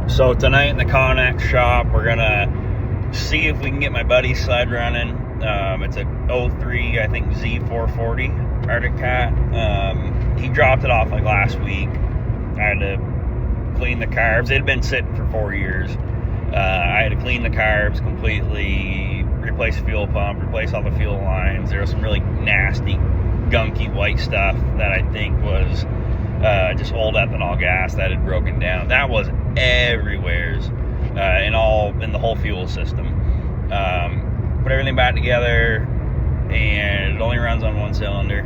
So tonight in the Connex shop, we're gonna see if we can get my buddy's sled running. It's a '03, I think, Z440 Arctic Cat. He dropped it off like last week. I had to clean the carbs. It had been sitting for 4 years. I had to clean the carbs completely, replace the fuel pump, replace all the fuel lines. There was some really nasty, gunky white stuff that I think was just old ethanol gas that had broken down. That was everywhere's in the whole fuel system. Put everything back together, and it only runs on one cylinder.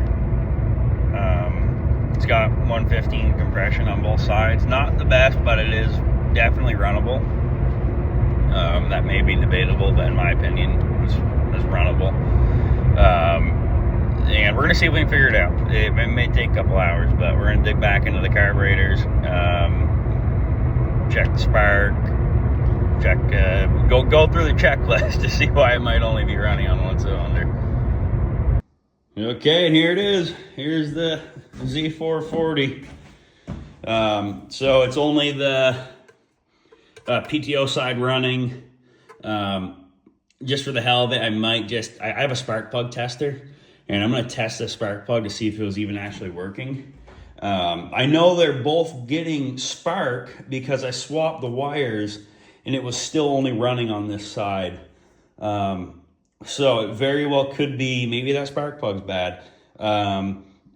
It's got 115 compression on both sides. Not the best, but it is definitely runnable. That may be debatable, but in my opinion, it's runnable. And we're gonna see if we can figure it out. It may take a couple hours, but we're gonna dig back into the carburetors, check the spark, go through the checklist to see why it might only be running on one cylinder. Okay, and here it is. Here's the Z440. So it's only the PTO side running. Just for the hell of it, I have a spark plug tester, and I'm going to test the spark plug to see if it was even actually working. I know they're both getting spark because I swapped the wires and it was still only running on this side. So it very well could be, maybe that spark plug's bad.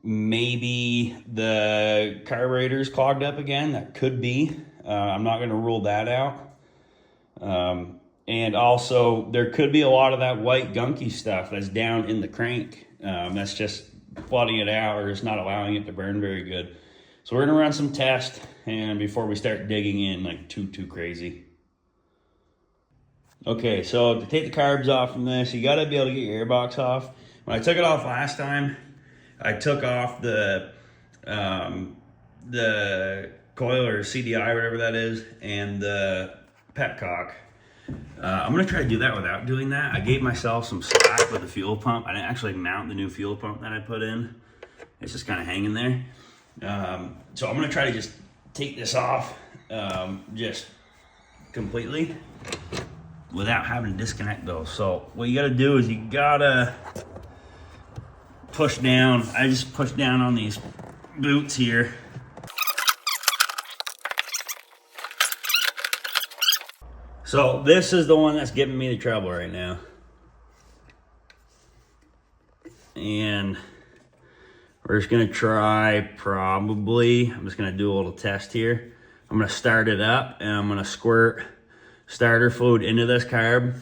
Maybe the carburetor's clogged up again. That could be. I'm not going to rule that out. And also, there could be a lot of that white gunky stuff that's down in the crank. That's just flooding it out, or just not allowing it to burn very good. So we're going to run some tests, and before we start digging in like too crazy. Okay, so to take the carbs off from this, you got to be able to get your airbox off. When I took it off last time, I took off the coil or CDI, whatever that is, and the petcock. I'm going to try to do that without doing that. I gave myself some slack with the fuel pump. I didn't actually mount the new fuel pump that I put in. It's just kind of hanging there. So I'm going to try to just take this off just completely without having to disconnect those. So what you got to do is you got to push down. I just push down on these boots here. So this is the one that's giving me the trouble right now. And we're just gonna try I'm just gonna do a little test here. I'm gonna start it up and I'm gonna squirt starter fluid into this carb.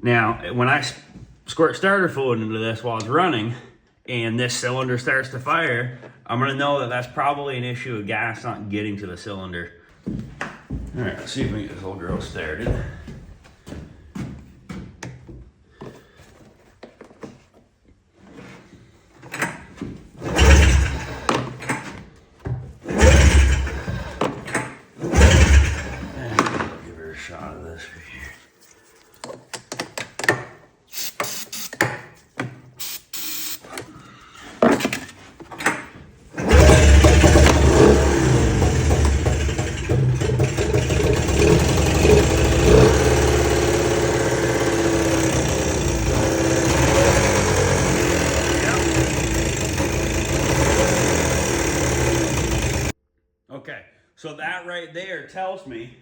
Now, when I squirt starter fluid into this while it's running and this cylinder starts to fire, I'm gonna know that that's probably an issue of gas not getting to the cylinder. All right, let's see if we can get this whole girl started. Give her a shot of this right here. Okay, so that right there tells me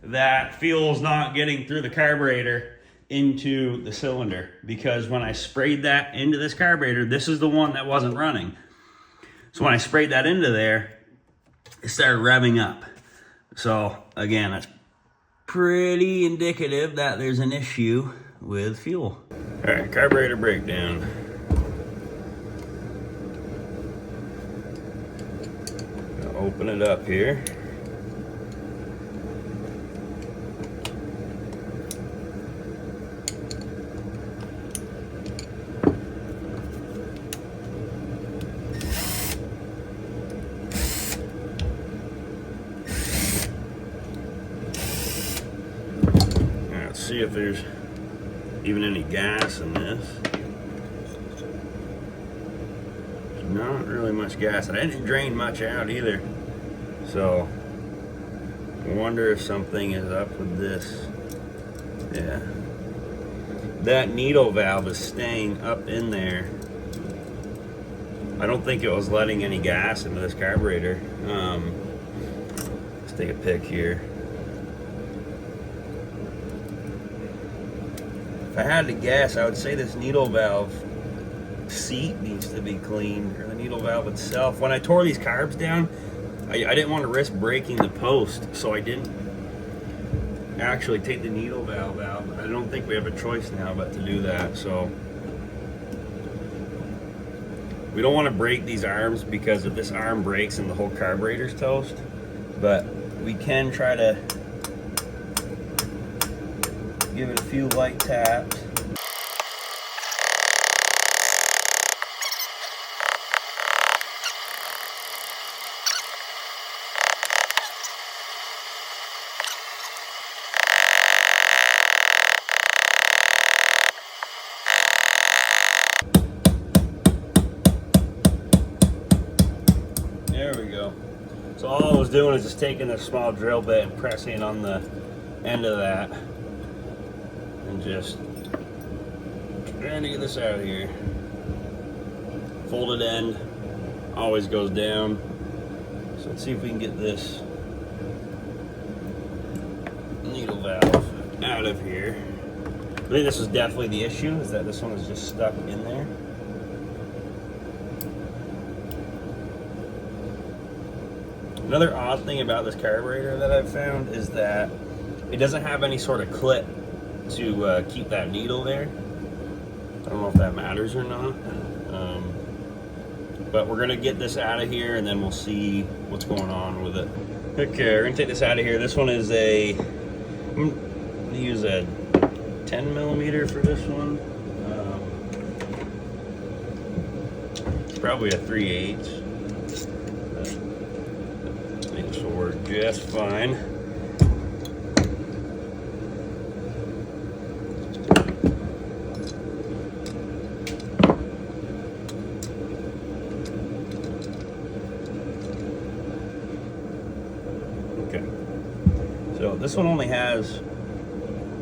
that fuel's not getting through the carburetor into the cylinder, because when I sprayed that into this carburetor, this is the one that wasn't running. So when I sprayed that into there, it started revving up. So again, that's pretty indicative that there's an issue with fuel. All right, carburetor breakdown. Open it up here. Let's see if there's even any gas in this. Not really much gas, and I didn't drain much out either. So I wonder if something is up with this. Yeah. That needle valve is staying up in there. I don't think it was letting any gas into this carburetor. Let's take a pic here. If I had to guess, I would say this needle valve seat needs to be cleaned, or the needle valve itself. When I tore these carbs down, I didn't want to risk breaking the post, so I didn't actually take the needle valve out. I don't think we have a choice now but to do that. So we don't want to break these arms, because if this arm breaks and the whole carburetor's toast, but we can try to give it a few light taps. There we go. So all I was doing is just taking a small drill bit and pressing on the end of that, and just trying to get this out of here. Folded end always goes down. So let's see if we can get this needle valve out of here. I think this was definitely the issue, is that this one is just stuck in there. Another odd thing about this carburetor that I've found is that it doesn't have any sort of clip to keep that needle there. I don't know if that matters or not. But we're gonna get this out of here and then we'll see what's going on with it. Okay, we're gonna take this out of here. This one is I'm gonna use a 10 millimeter for this one. It's probably a 3/8. This will work just fine. Okay, so this one only has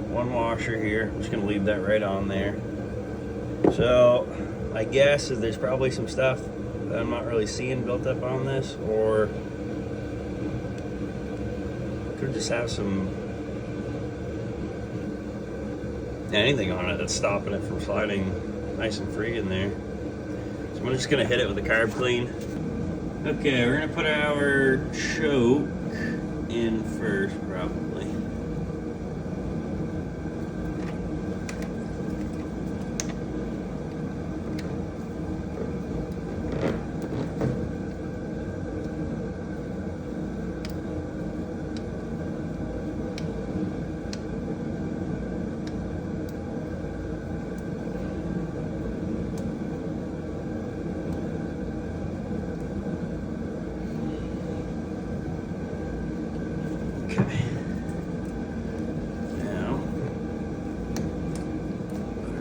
one washer here. I'm just gonna leave that right on there. So my guess is there's probably some stuff that I'm not really seeing built up on this, or could just have anything on it that's stopping it from sliding nice and free in there. So I'm just gonna hit it with the carb clean. Okay, we're gonna put our choke in first, probably. Okay. Now,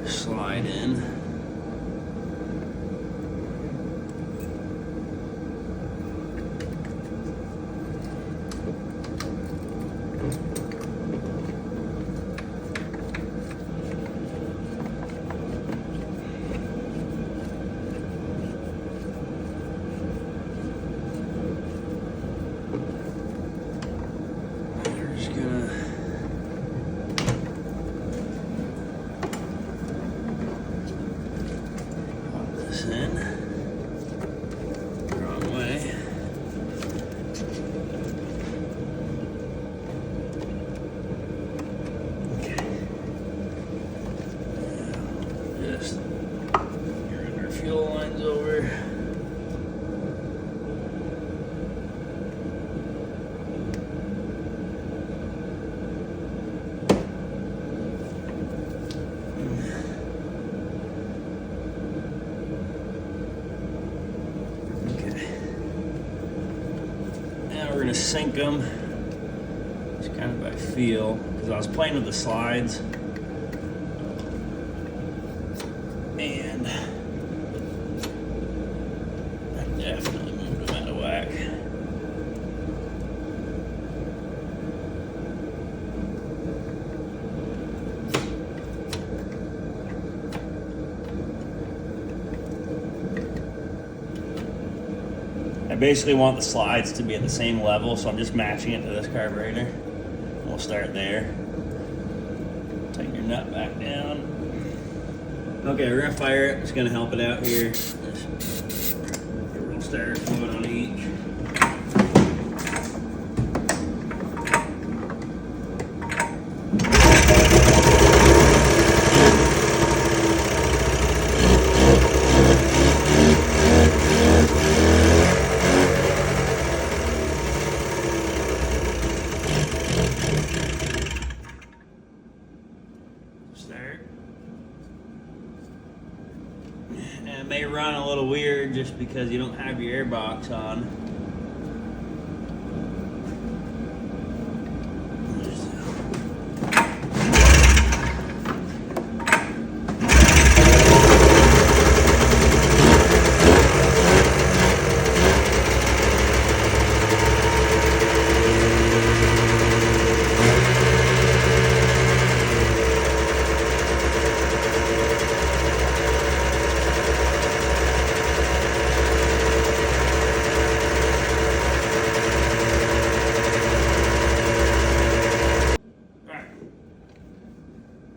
slide in. Fuel lines over. Okay. Now we're gonna sink them. Just kind of by feel, because I was playing with the slides. And definitely moved them out of whack. basically want the slides to be at the same level, so I'm just matching it to this carburetor. We'll start there. Tighten your nut back down. Okay, we're gonna fire it. It's gonna help it out here. We'll start fluid on each. Start. And it may run a little weird just because you don't have your airbox on.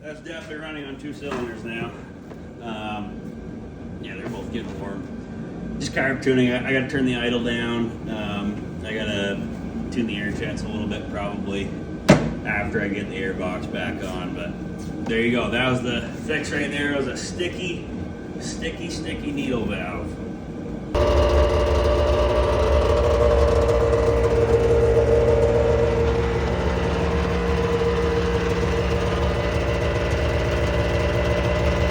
That's definitely running on 2 cylinders now. Yeah, they're both getting warm. Just carb tuning. I gotta turn the idle down. I gotta tune the air jets a little bit probably after I get the airbox back on. But there you go. That was the fix right there. It was a sticky needle valve.